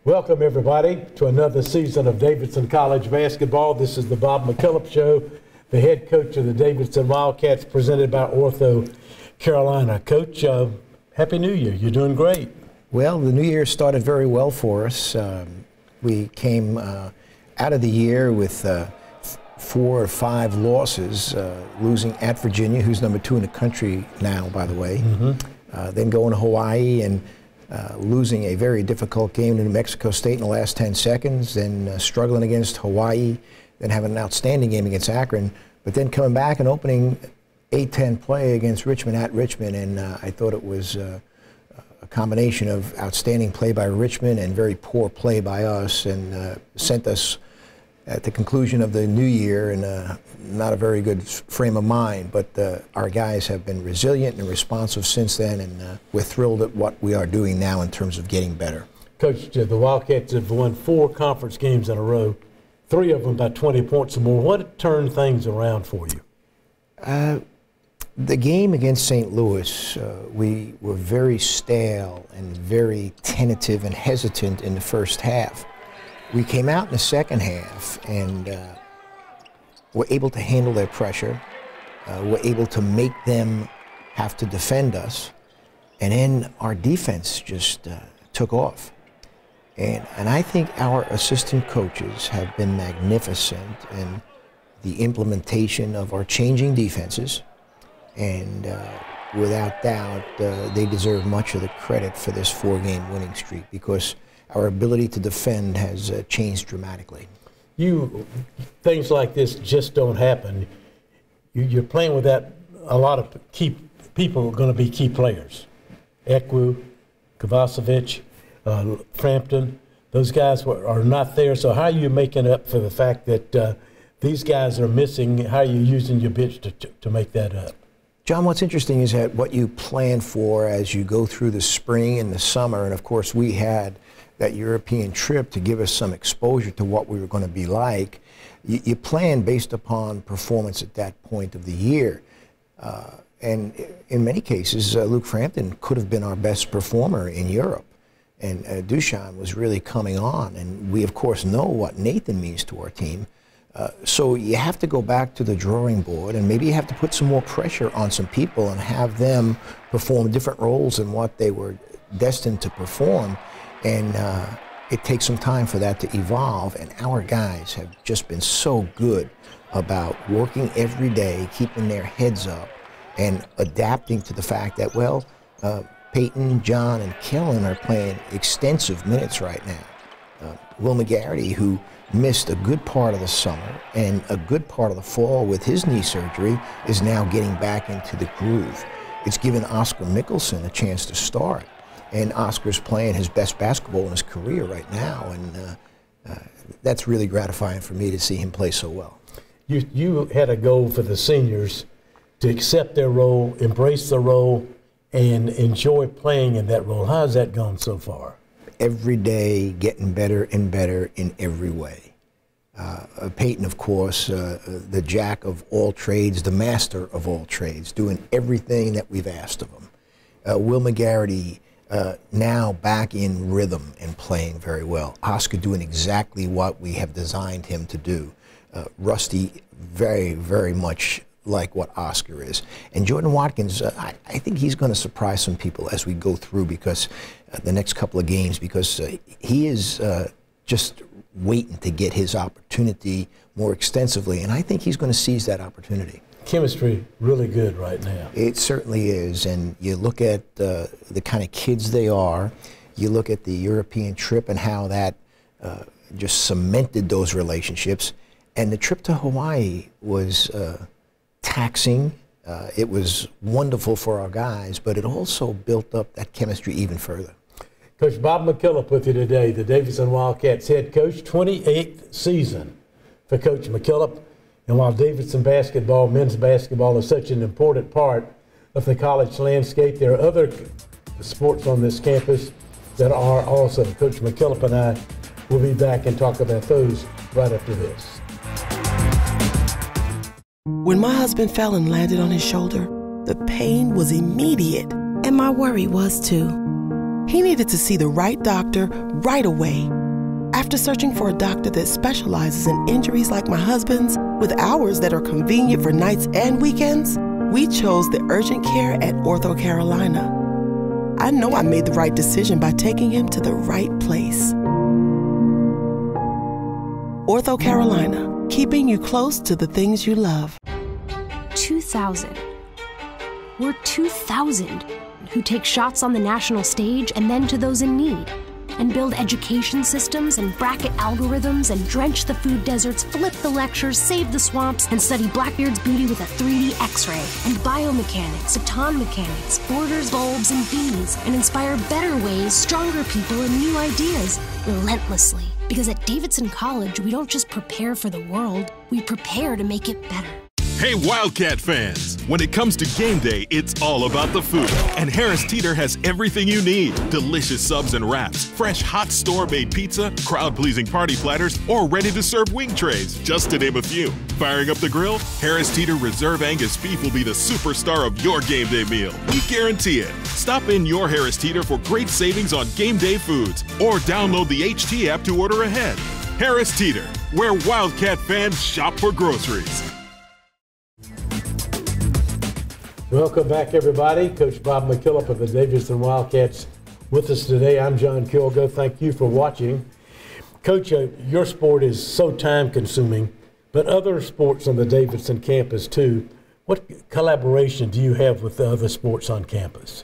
Welcome, everybody, to another season of Davidson College basketball. This is the Bob McKillop Show, the head coach of the Davidson Wildcats, presented by OrthoCarolina. Coach, Happy New Year. You're doing great. Well, the new year started very well for us. We came out of the year with 4 or 5 losses, losing at Virginia, who's number 2 in the country now, by the way. Then going to Hawaii and losing a very difficult game to New Mexico State in the last 10 seconds, then struggling against Hawaii, then having an outstanding game against Akron, but then coming back and opening 8-10 play against Richmond at Richmond, and I thought it was a combination of outstanding play by Richmond and very poor play by us, and sent us at the conclusion of the new year in not a very good frame of mind. But our guys have been resilient and responsive since then, and we're thrilled at what we are doing now in terms of getting better. Coach, the Wildcats have won 4 conference games in a row, 3 of them by 20 points or more. What turned things around for you? The game against St. Louis, we were very stale and very tentative and hesitant in the first half. We came out in the second half and were able to handle their pressure, were able to make them have to defend us, and then our defense just took off. And I think our assistant coaches have been magnificent in the implementation of our changing defenses, and without doubt, they deserve much of the credit for this 4-game winning streak, because our ability to defend has changed dramatically. Things like this just don't happen. You're playing with that. A lot of key people are going to be key players. Ekwu, Kovacevic, Frampton, those guys are not there. So how are you making up for the fact that these guys are missing? How are you using your bench to make that up? John, what's interesting is that what you plan for as you go through the spring and the summer, and of course we had that European trip to give us some exposure to what we were going to be like, you plan based upon performance at that point of the year. And in many cases, Luke Frampton could have been our best performer in Europe. And Duchamp was really coming on. And we, of course, know what Nathan means to our team. So you have to go back to the drawing board, and maybe you have to put some more pressure on some people and have them perform different roles than what they were destined to perform. And it takes some time for that to evolve, and our guys have just been so good about working every day, keeping their heads up, and adapting to the fact that, well, Peyton, John, and Kellen are playing extensive minutes right now. Will McGarity, who missed a good part of the summer and a good part of the fall with his knee surgery, is now getting back into the groove. It's given Oscar Mickelson a chance to start. And Oscar's playing his best basketball in his career right now, and that's really gratifying for me to see him play so well. You had a goal for the seniors to accept their role, embrace the role, and enjoy playing in that role. How's that gone so far? Every day getting better and better in every way. Peyton, of course, the jack of all trades, the master of all trades, doing everything that we've asked of him. Will McGarity, now back in rhythm and playing very well. Oscar doing exactly what we have designed him to do. Rusty, very, very much like what Oscar is. And Jordan Watkins, I think he's going to surprise some people as we go through, because the next couple of games, because he is just waiting to get his opportunity more extensively, and I think he's going to seize that opportunity. Chemistry really good right now. It certainly is, and you look at the kind of kids they are, you look at the European trip and how that just cemented those relationships, and the trip to Hawaii was taxing. It was wonderful for our guys, but it also built up that chemistry even further. Coach Bob McKillop with you today, the Davidson Wildcats head coach, 28th season for Coach McKillop. And while Davidson basketball, men's basketball, is such an important part of the college landscape, there are other sports on this campus that are also. Coach McKillop and I will be back and talk about those right after this. When my husband fell and landed on his shoulder, the pain was immediate, and my worry was too. He needed to see the right doctor right away. After searching for a doctor that specializes in injuries like my husband's, with hours that are convenient for nights and weekends, we chose the urgent care at OrthoCarolina. I know I made the right decision by taking him to the right place. OrthoCarolina, keeping you close to the things you love. 2,000. We're 2,000 who take shots on the national stage and then to those in need, and build education systems and bracket algorithms and drench the food deserts, flip the lectures, save the swamps, and study Blackbeard's beauty with a 3D X-ray, and biomechanics, baton mechanics, borders, bulbs, and bees, and inspire better ways, stronger people, and new ideas relentlessly. Because at Davidson College, we don't just prepare for the world, we prepare to make it better. Hey Wildcat fans! When it comes to game day, it's all about the food. And Harris Teeter has everything you need. Delicious subs and wraps, fresh hot store-made pizza, crowd-pleasing party platters, or ready-to-serve wing trays, just to name a few. Firing up the grill? Harris Teeter Reserve Angus Beef will be the superstar of your game day meal. We guarantee it. Stop in your Harris Teeter for great savings on game day foods, or download the HT app to order ahead. Harris Teeter, where Wildcat fans shop for groceries. Welcome back, everybody. Coach Bob McKillop of the Davidson Wildcats with us today. I'm John Kilgo. Thank you for watching. Coach, your sport is so time-consuming, but other sports on the Davidson campus, too. What collaboration do you have with the other sports on campus?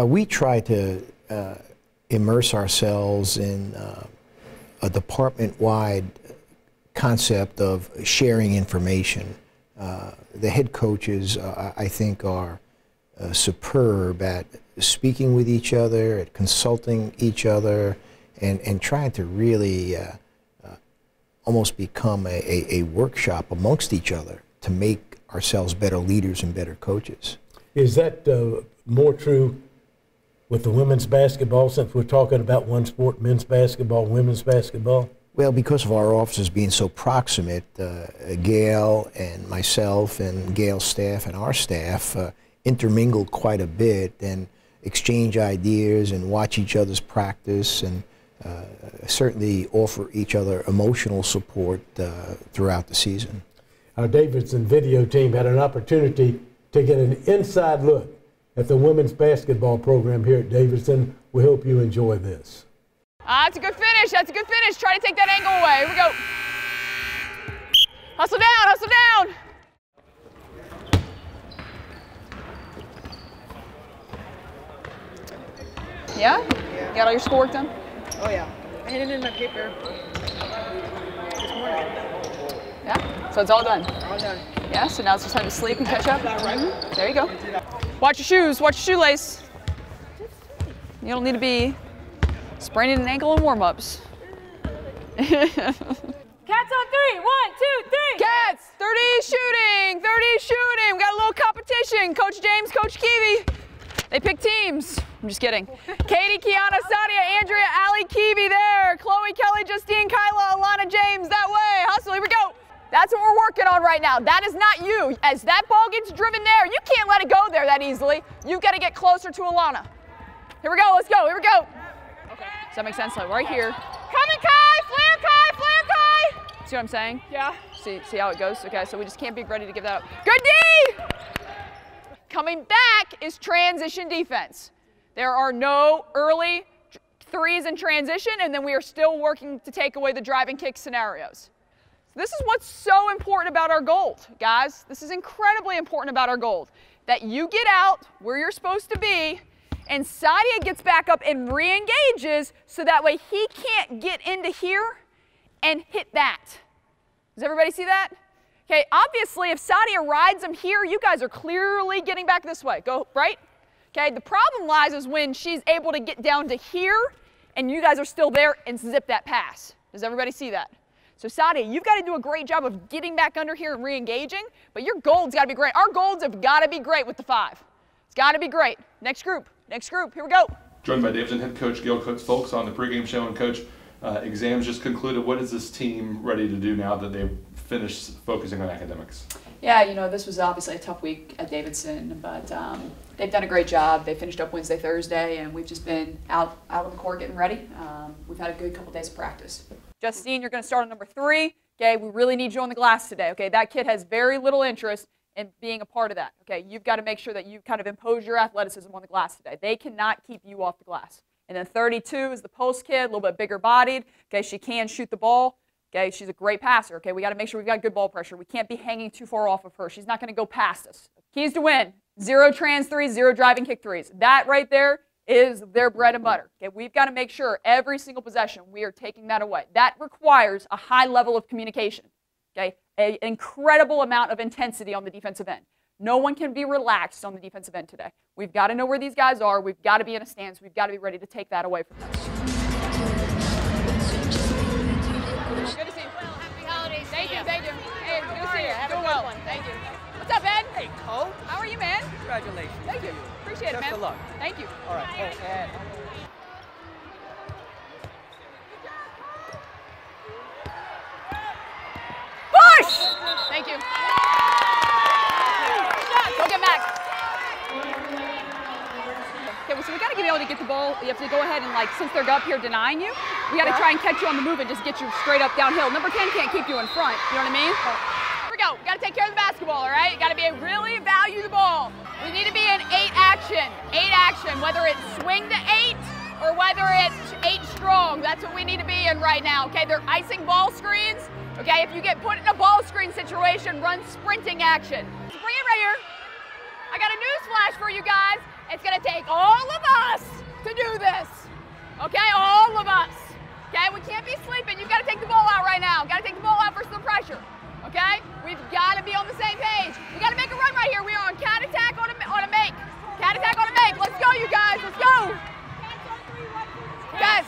We try to immerse ourselves in a department-wide concept of sharing information. The head coaches, I think, are superb at speaking with each other, at consulting each other, and trying to really almost become a workshop amongst each other to make ourselves better leaders and better coaches. Is that more true with the women's basketball, since we're talking about one sport, men's basketball, women's basketball? Well, because of our offices being so proximate, Gail and myself and Gail's staff and our staff intermingle quite a bit and exchange ideas and watch each other's practice and certainly offer each other emotional support throughout the season. Our Davidson video team had an opportunity to get an inside look at the women's basketball program here at Davidson. We hope you enjoy this. That's a good finish. That's a good finish. Try to take that angle away. Here we go. Hustle down. Hustle down. Yeah? You got all your schoolwork done? Oh, yeah. I had it in my paper this morning. Yeah? So it's all done? All done. Yeah? So now it's just time to sleep and catch up? There you go. Watch your shoes. Watch your shoelace. You don't need to be spraining an ankle in warm-ups. Cats on 3. 1, 2, 3. Cats! 30 shooting! 30 shooting! We got a little competition. Coach James, Coach Keevy. They pick teams. I'm just kidding. Katie, Kiana, Sadia, Andrea, Allie, Keevy there. Chloe, Kelly, Justine, Kyla, Alana, James. That way. Hustle. Here we go. That's what we're working on right now. That is not you. As that ball gets driven there, you can't let it go there that easily. You've got to get closer to Alana. Here we go. Let's go. Here we go. Does that make sense? Like right here. Coming, Kai! Flare, Kai! Flare, Kai! See what I'm saying? Yeah. See how it goes? Okay, so we just can't be ready to give that up. Good D! Coming back is transition defense. There are no early threes in transition, and then we are still working to take away the drive and kick scenarios. This is what's so important about our gold, guys. This is incredibly important about our gold. That you get out where you're supposed to be, and Sadia gets back up and re-engages so that way he can't get into here and hit that. Does everybody see that? Okay, obviously if Sadia rides him here, you guys are clearly getting back this way. Go, right? Okay, the problem lies is when she's able to get down to here and you guys are still there and zip that pass. Does everybody see that? So Sadia, you've got to do a great job of getting back under here and re-engaging, but your gold's got to be great. Our golds have got to be great with the 5. It's got to be great. Next group. Next group, here we go. Joined by Davidson head coach Gil Cooks-Folks on the pregame show. And Coach, Exams just concluded. What is this team ready to do now that they've finished focusing on academics? Yeah, you know, this was obviously a tough week at Davidson, but they've done a great job. They finished up Wednesday, Thursday, and we've just been out on the court getting ready. We've had a good couple days of practice. Justine, you're going to start on number 3. Okay, we really need you on the glass today. Okay, that kid has very little interest in being a part of that. Okay, you've got to make sure that you kind of impose your athleticism on the glass today. They cannot keep you off the glass. And then 32 is the post kid, a little bit bigger bodied. Okay, she can shoot the ball. Okay, she's a great passer. Okay, we got to make sure we've got good ball pressure. We can't be hanging too far off of her. She's not going to go past us. Keys to win: 0 trans threes, 0 driving kick threes. That right there is their bread and butter. Okay, we've got to make sure every single possession we are taking that away. That requires a high level of communication. Okay, an incredible amount of intensity on the defensive end. No one can be relaxed on the defensive end today. We've got to know where these guys are. We've got to be in a stance. We've got to be ready to take that away from them. Good to see you. Well, happy holidays. Thank you, thank you. Hey, good to see you. Have a Doing good well. one. Thank you. What's up, Ed? Hey, Cole. How are you, man? Congratulations. Thank you. Appreciate it, man. Best of luck. Thank you. All right. Oh, Ed. Push! Thank you. Go get Max. Okay, well, so we got to be able to get the ball. You have to go ahead and, like, since they're up here denying you, we got to try and catch you on the move and just get you straight up downhill. Number 10 can't keep you in front. You know what I mean? Here we go. We got to take care of the basketball, all right? You got to be really value the ball. We need to be in 8 action. 8 action, whether it's swing to 8 or whether it's 8 strong. That's what we need to be in right now, okay? They're icing ball screens. Okay, if you get put in a ball screen situation, run sprinting action. So bring it right here. I got a news flash for you guys. It's gonna take all of us to do this. Okay, all of us. Okay, we can't be sleeping. You've got to take the ball out right now. Got to take the ball out for some pressure. Okay, we've got to be on the same page. We got to make a run right here. We are on cat attack on a make. Cat attack on a make. Let's go, you guys. Let's go. Yes.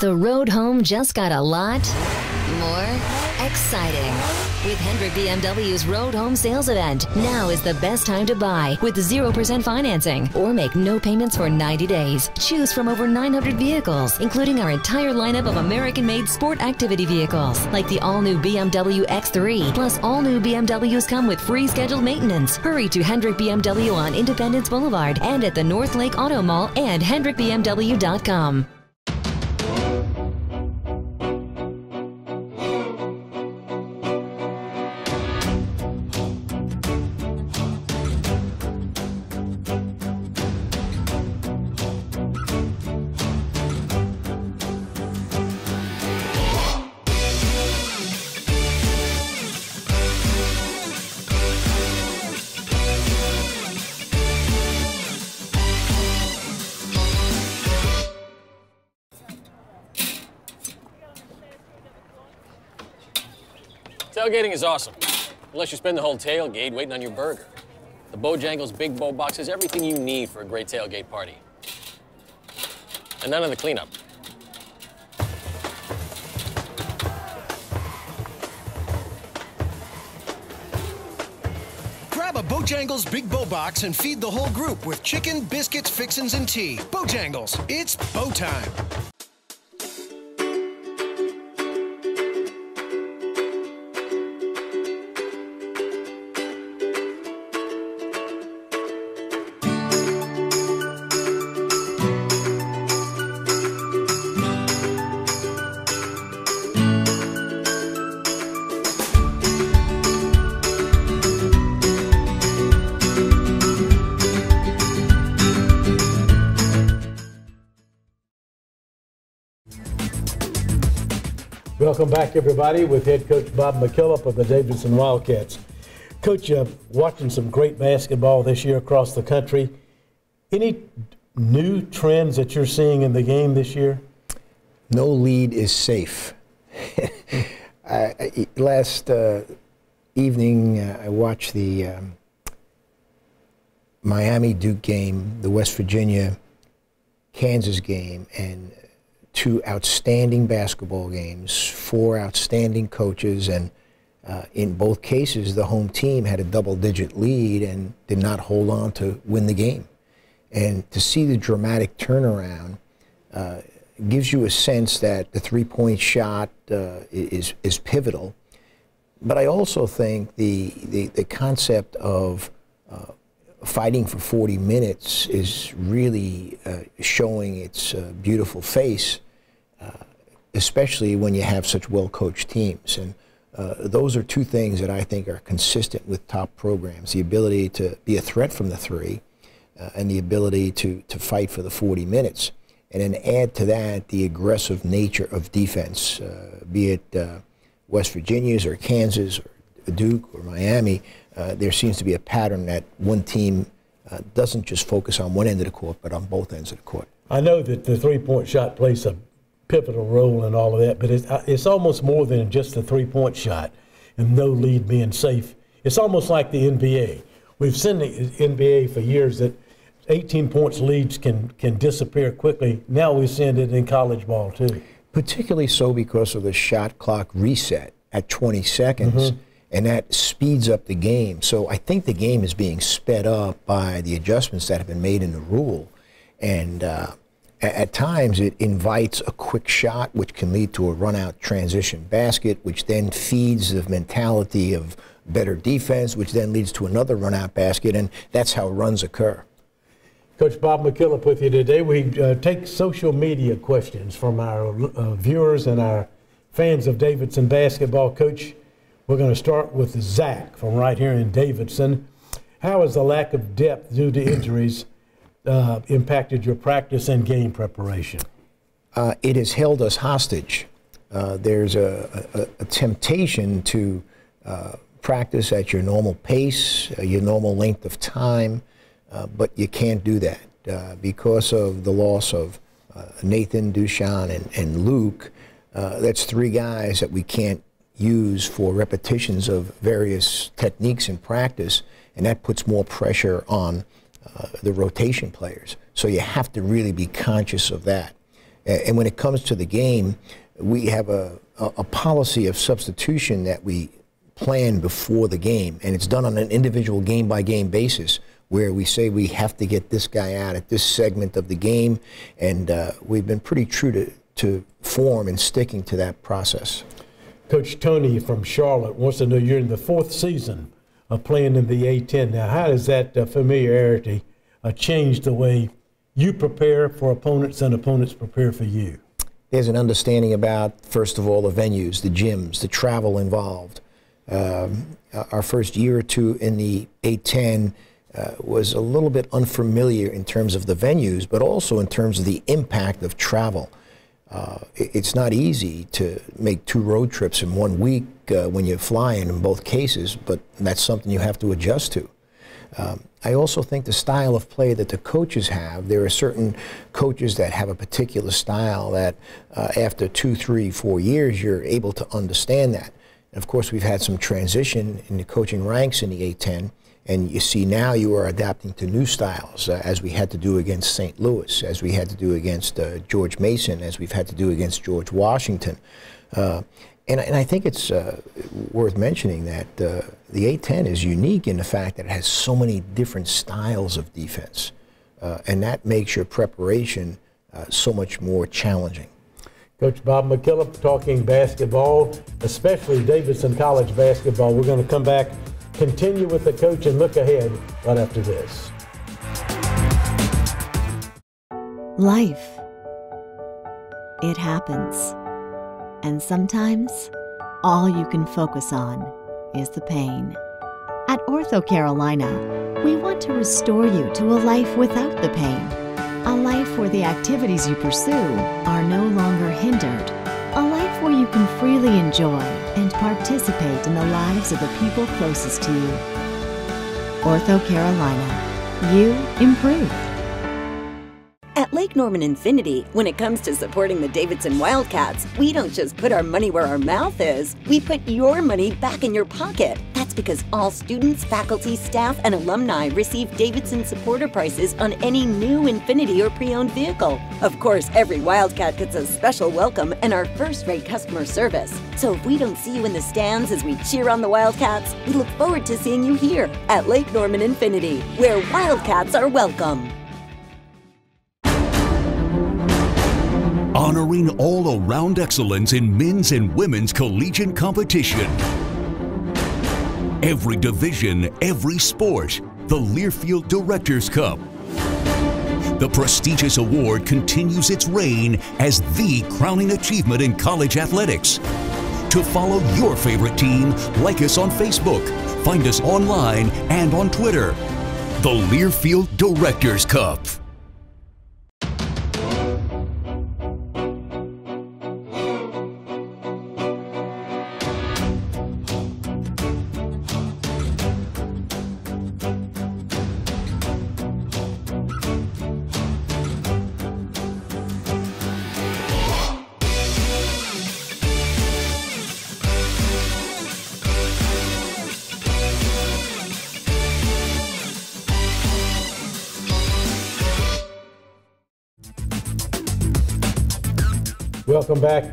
The road home just got a lot more exciting. With Hendrick BMW's Road Home Sales Event, now is the best time to buy with 0% financing or make no payments for 90 days. Choose from over 900 vehicles, including our entire lineup of American-made sport activity vehicles, like the all-new BMW X3. Plus, all new BMWs come with free scheduled maintenance. Hurry to Hendrick BMW on Independence Boulevard and at the North Lake Auto Mall and HendrickBMW.com. Tailgating is awesome, unless you spend the whole tailgate waiting on your burger. The Bojangles Big Bowl Box has everything you need for a great tailgate party. And none of the cleanup. Grab a Bojangles Big Bow Box and feed the whole group with chicken, biscuits, fixins, and tea. Bojangles, it's bow time. Welcome back, everybody, with head coach Bob McKillop of the Davidson Wildcats. Coach, watching some great basketball this year across the country. Any new trends that you're seeing in the game this year? No lead is safe. Last evening, I watched the Miami-Duke game, the West Virginia-Kansas game, and two outstanding basketball games, four outstanding coaches, and in both cases, the home team had a double-digit lead and did not hold on to win the game. And to see the dramatic turnaround gives you a sense that the three-point shot is pivotal. But I also think the concept of fighting for 40 minutes is really showing its beautiful face, especially when you have such well-coached teams. And those are two things that I think are consistent with top programs: the ability to be a threat from the three, and the ability to fight for the 40 minutes. And then add to that the aggressive nature of defense, be it West Virginia's or Kansas or Duke or Miami. There seems to be a pattern that one team doesn't just focus on one end of the court, but on both ends of the court. I know that the three-point shot plays a pivotal role in all of that, but it's almost more than just the three-point shot and no lead being safe. It's almost like the NBA. We've seen the NBA for years that 18 points leads can disappear quickly. Now we're seeing it in college ball too. Particularly so because of the shot clock reset at 20 seconds, and that speeds up the game. So I think the game is being sped up by the adjustments that have been made in the rule. And at times it invites a quick shot, which can lead to a run-out transition basket, which then feeds the mentality of better defense, which then leads to another run-out basket, and that's how runs occur. Coach Bob McKillop with you today. We take social media questions from our viewers and our fans of Davidson basketball. Coach, we're going to start with Zach from right here in Davidson. How has the lack of depth due to injuries impacted your practice and game preparation? It has held us hostage. There's a temptation to practice at your normal pace, your normal length of time, but you can't do that because of the loss of Nathan, Dushan, and Luke. That's three guys that we can't use for repetitions of various techniques in practice, and that puts more pressure on the rotation players. So you have to really be conscious of that. And when it comes to the game, we have a policy of substitution that we plan before the game, and it's done on an individual game-by-game basis, where we say we have to get this guy out at this segment of the game, and we've been pretty true to form and sticking to that process. Coach Tony from Charlotte wants to know, you're in the fourth season of playing in the A10 now. How does that familiarity change the way you prepare for opponents and opponents prepare for you? There's an understanding about, first of all, the venues, the gyms, the travel involved. Our first year or two in the A10 was a little bit unfamiliar in terms of the venues, but also in terms of the impact of travel. It's not easy to make 2 road trips in 1 week when you're flying in both cases, but that's something you have to adjust to. I also think the style of play that the coaches have, there are certain coaches that have a particular style that after 2, 3, 4 years, you're able to understand that. And of course, we've had some transition in the coaching ranks in the A10, and you see now you are adapting to new styles, as we had to do against St. Louis, as we had to do against George Mason, as we've had to do against George Washington. And I think it's worth mentioning that the A10 is unique in the fact that it has so many different styles of defense, and that makes your preparation so much more challenging. Coach Bob McKillop talking basketball, especially Davidson College basketball. We're going to come back, continue with the coach, and look ahead right after this. Life. It happens. And sometimes, all you can focus on is the pain. At OrthoCarolina, we want to restore you to a life without the pain. A life where the activities you pursue are no longer hindered. A life where you can freely enjoy and participate in the lives of the people closest to you. OrthoCarolina. You improve. At Lake Lake Norman Infiniti, when it comes to supporting the Davidson Wildcats, we don't just put our money where our mouth is, we put your money back in your pocket. That's because all students, faculty, staff, and alumni receive Davidson supporter prices on any new Infiniti or pre-owned vehicle. Of course, every Wildcat gets a special welcome and our first-rate customer service. So if we don't see you in the stands as we cheer on the Wildcats, we look forward to seeing you here at Lake Norman Infiniti, where Wildcats are welcome. Honoring all-around excellence in men's and women's collegiate competition. Every division, every sport, the Learfield Directors Cup. The prestigious award continues its reign as the crowning achievement in college athletics. To follow your favorite team, like us on Facebook, find us online and on Twitter. The Learfield Directors Cup. Welcome back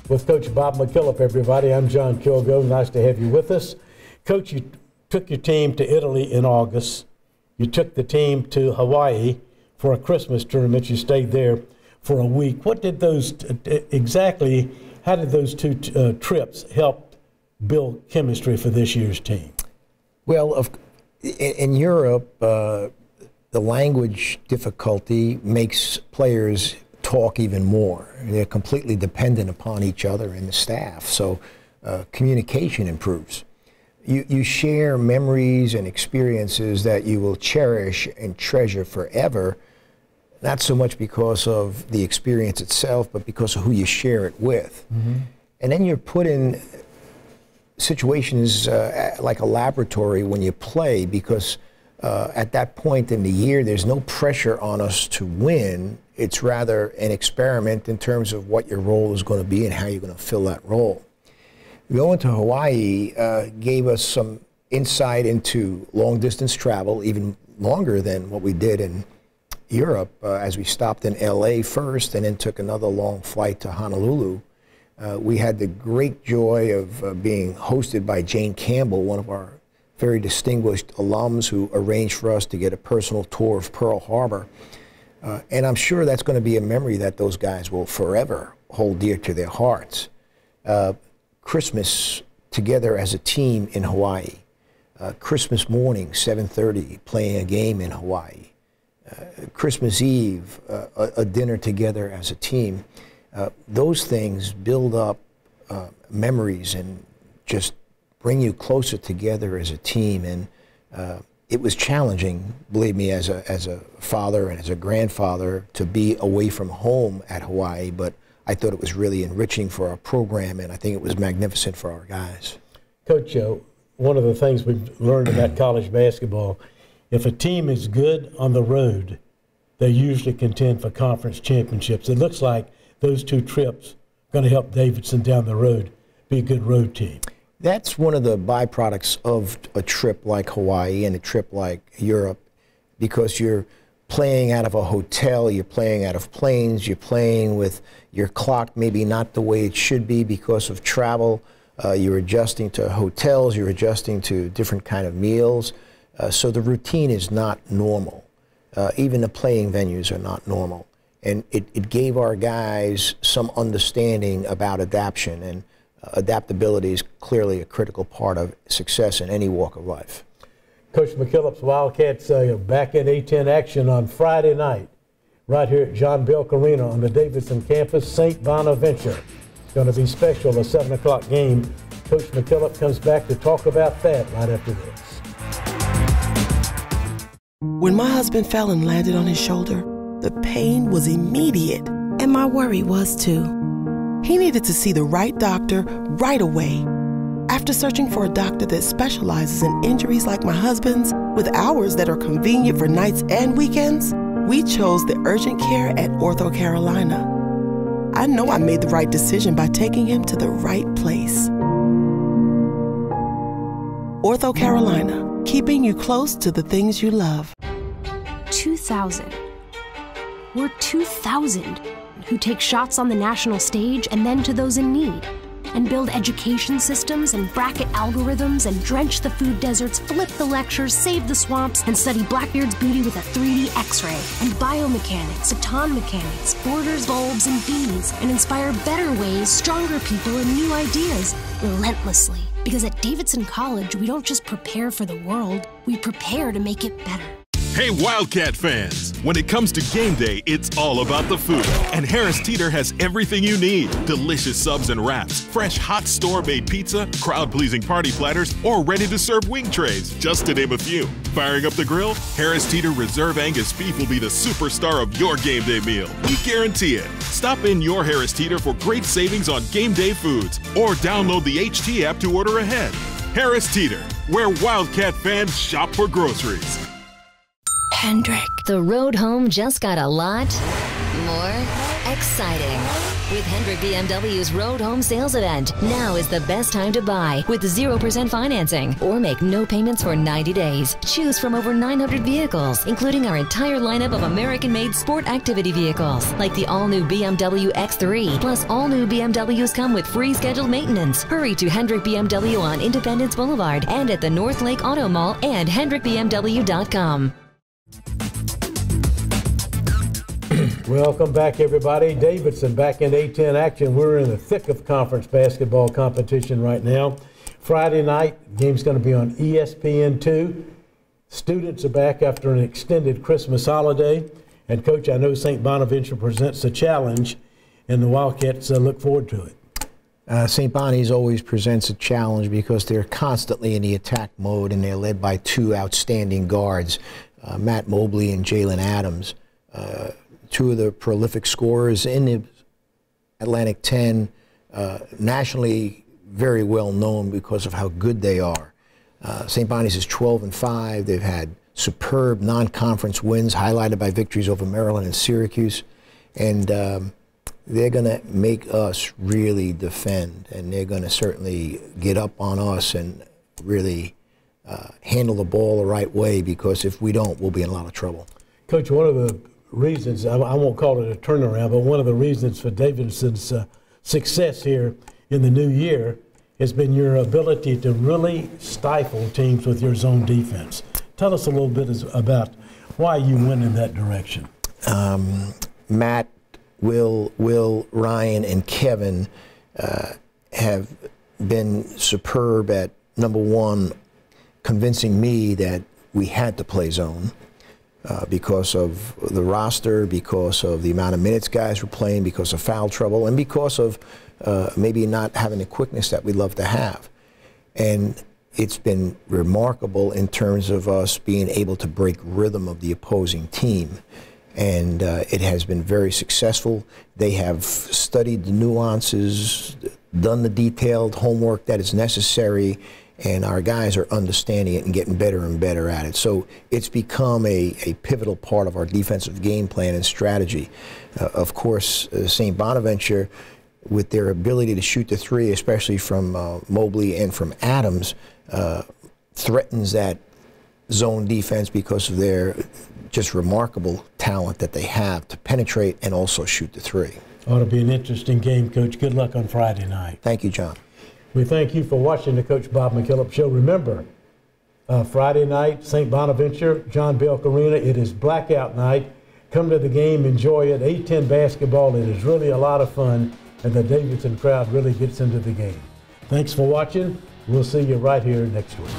with Coach Bob McKillop, everybody. I'm John Kilgo. Nice to have you with us. Coach, you took your team to Italy in August. You took the team to Hawaii for a Christmas tournament. You stayed there for a week. What did those exactly, how did those two trips help build chemistry for this year's team? Well, in Europe, the language difficulty makes players talk even more. They're completely dependent upon each other and the staff, so communication improves. You share memories and experiences that you will cherish and treasure forever, not so much because of the experience itself, but because of who you share it with. Mm-hmm. And then you're put in situations like a laboratory when you play, because at that point in the year, there's no pressure on us to win. It's rather an experiment in terms of what your role is going to be and how you're going to fill that role. Going to Hawaii gave us some insight into long-distance travel, even longer than what we did in Europe, as we stopped in LA first and then took another long flight to Honolulu. We had the great joy of being hosted by Jane Campbell, one of our very distinguished alums, who arranged for us to get a personal tour of Pearl Harbor. And I'm sure that's going to be a memory that those guys will forever hold dear to their hearts. Christmas together as a team in Hawaii. Christmas morning, 7:30, playing a game in Hawaii. Christmas Eve, a dinner together as a team. Those things build up memories and just bring you closer together as a team. And it was challenging, believe me, as a father and as a grandfather, to be away from home at Hawaii, but I thought it was really enriching for our program, and I think it was magnificent for our guys. Coach, one of the things we've learned about college basketball, if a team is good on the road, they usually contend for conference championships. It looks like those two trips are going to help Davidson down the road be a good road team. That's one of the byproducts of a trip like Hawaii and a trip like Europe, because you're playing out of a hotel, you're playing out of planes, you're playing with your clock maybe not the way it should be because of travel. You're adjusting to hotels, you're adjusting to different kind of meals. So the routine is not normal. Even the playing venues are not normal. And it gave our guys some understanding about adaptation, and adaptability is clearly a critical part of success in any walk of life. Coach McKillop's Wildcats back in A-10 action on Friday night, right here at John Belk Arena on the Davidson campus, St. Bonaventure. It's going to be special, a 7 o'clock game. Coach McKillop comes back to talk about that right after this. When my husband fell and landed on his shoulder, the pain was immediate, and my worry was too. He needed to see the right doctor right away. After searching for a doctor that specializes in injuries like my husband's, with hours that are convenient for nights and weekends, we chose the urgent care at OrthoCarolina. I know I made the right decision by taking him to the right place. OrthoCarolina, keeping you close to the things you love. 2,000. We're 2,000 who take shots on the national stage and then to those in need, and build education systems and bracket algorithms and drench the food deserts, flip the lectures, save the swamps, and study Blackbeard's beauty with a 3D X-ray, and biomechanics, baton mechanics, borders, bulbs, and bees, and inspire better ways, stronger people, and new ideas relentlessly. Because at Davidson College, we don't just prepare for the world, we prepare to make it better. Hey Wildcat fans! When it comes to game day, it's all about the food. And Harris Teeter has everything you need. Delicious subs and wraps, fresh hot store-made pizza, crowd-pleasing party platters, or ready-to-serve wing trays, just to name a few. Firing up the grill? Harris Teeter Reserve Angus beef will be the superstar of your game day meal. We guarantee it. Stop in your Harris Teeter for great savings on game day foods, or download the HT app to order ahead. Harris Teeter, where Wildcat fans shop for groceries. Hendrick. The road home just got a lot more exciting. With Hendrick BMW's Road Home Sales Event, now is the best time to buy with 0% financing or make no payments for 90 days. Choose from over 900 vehicles, including our entire lineup of American-made sport activity vehicles, like the all-new BMW X3. Plus, all new BMWs come with free scheduled maintenance. Hurry to Hendrick BMW on Independence Boulevard and at the North Lake Auto Mall and HendrickBMW.com. Welcome back, everybody. Davidson back in A10 action. We're in the thick of conference basketball competition right now. Friday night, game's going to be on ESPN2. Students are back after an extended Christmas holiday. And, Coach, I know St. Bonaventure presents a challenge, and the Wildcats look forward to it. St. Bonnie's always presents a challenge because they're constantly in the attack mode, and they're led by two outstanding guards, Matt Mobley and Jalen Adams. Two of the prolific scorers in the Atlantic 10, nationally very well known because of how good they are. St. Bonnie's is 12-5. They've had superb non-conference wins highlighted by victories over Maryland and Syracuse. And they're going to make us really defend, and they're going to certainly get up on us and really handle the ball the right way, because if we don't, we'll be in a lot of trouble. Coach, one of the reasons, I won't call it a turnaround, but one of the reasons for Davidson's success here in the new year has been your ability to really stifle teams with your zone defense. Tell us a little bit about why you went in that direction. Matt, Will, Ryan, and Kevin have been superb at, number one, convincing me that we had to play zone. Because of the roster, because of the amount of minutes guys were playing, because of foul trouble, and because of maybe not having the quickness that we love to have. And it's been remarkable in terms of us being able to break rhythm of the opposing team. And it has been very successful. They have studied the nuances, done the detailed homework that is necessary, and our guys are understanding it and getting better and better at it. So it's become a pivotal part of our defensive game plan and strategy. Of course, St. Bonaventure, with their ability to shoot the three, especially from Mobley and from Adams, threatens that zone defense because of their just remarkable talent that they have to penetrate and also shoot the three. Ought to be an interesting game, Coach. Good luck on Friday night. Thank you, John. We thank you for watching the Coach Bob McKillop Show. Remember, Friday night, St. Bonaventure, John Belk Arena. It is blackout night. Come to the game, enjoy it. A10 basketball, it is really a lot of fun, and the Davidson crowd really gets into the game. Thanks for watching. We'll see you right here next week.